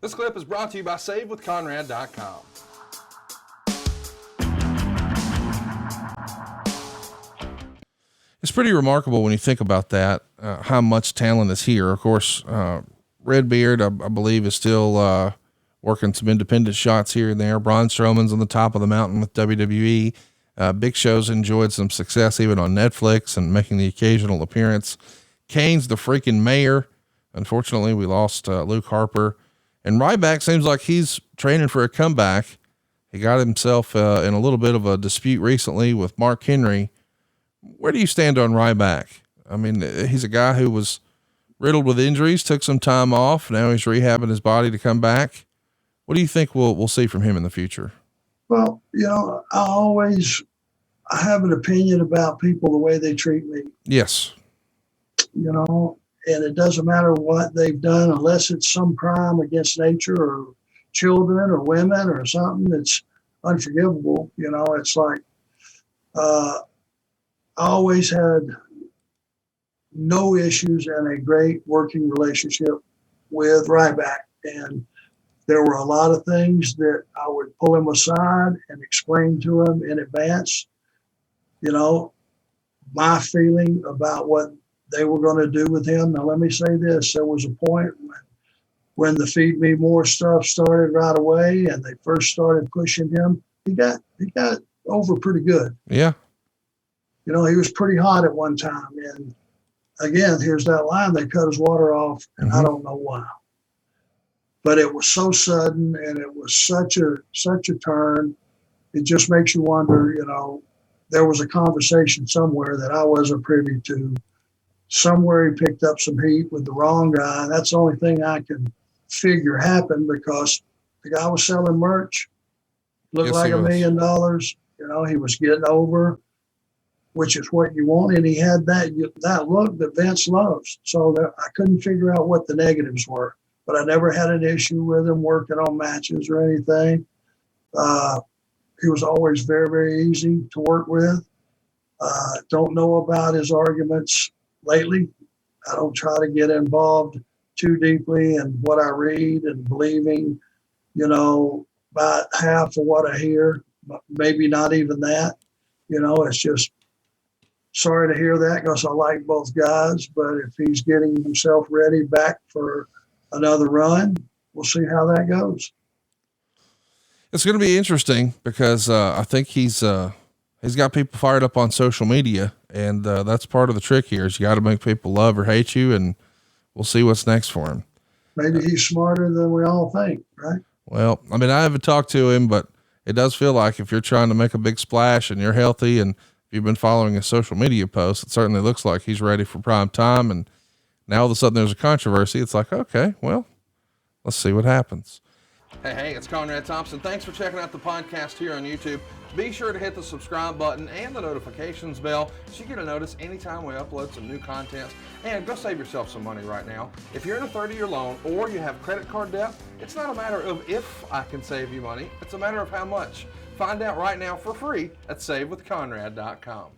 This clip is brought to you by SaveWithConrad.com. It's pretty remarkable when you think about that, how much talent is here. Of course, Redbeard, I believe, is still working some independent shots here and there. Braun Strowman's on the top of the mountain with WWE. Big Show's enjoyed some success even on Netflix and making the occasional appearance. Kane's the freaking mayor. Unfortunately, we lost Luke Harper. And Ryback seems like he's training for a comeback. He got himself in a little bit of a dispute recently with Mark Henry. Where do you stand on Ryback? I mean, he's a guy who was riddled with injuries, took some time off. Now he's rehabbing his body to come back. What do you think we'll see from him in the future? Well, I have an opinion about people the way they treat me. Yes. And it doesn't matter what they've done, unless it's some crime against nature or children or women or something that's unforgivable. It's like, I always had no issues and a great working relationship with Ryback. And there were a lot of things that I would pull him aside and explain to him in advance, my feeling about what they were going to do with him. Now, let me say this. There was a point when the Feed Me More stuff started right away and they first started pushing him, he got over pretty good. Yeah. He was pretty hot at one time. And again, here's that line, they cut his water off, and I don't know why. But it was so sudden, and it was such a turn. It just makes you wonder, there was a conversation somewhere that I wasn't privy to. Somewhere he picked up some heat with the wrong guy. That's the only thing I can figure happened, because the guy was selling merch, looked like $1 million. He was getting over, which is what you want. And he had that look that Vince loves. So I couldn't figure out what the negatives were, but I never had an issue with him working on matches or anything. He was always very, very easy to work with. Don't know about his arguments lately. I don't try to get involved too deeply in what I read and believing, about half of what I hear, maybe not even that. It's just, sorry to hear that, because I like both guys, but if he's getting himself ready back for another run, we'll see how that goes. It's going to be interesting because I think he's got people fired up on social media, and that's part of the trick here is you got to make people love or hate you, and we'll see what's next for him. Maybe he's smarter than we all think, right? Well, I mean, I haven't talked to him, but it does feel like if you're trying to make a big splash and you're healthy and you've been following his social media posts, it certainly looks like he's ready for prime time. And now all of a sudden there's a controversy. It's like, okay, well, let's see what happens. Hey, it's Conrad Thompson. Thanks for checking out the podcast here on YouTube. Be sure to hit the subscribe button and the notifications bell so you get a notice anytime we upload some new content. And go save yourself some money right now. If you're in a 30-year loan or you have credit card debt, it's not a matter of if I can save you money. It's a matter of how much. Find out right now for free at SaveWithConrad.com.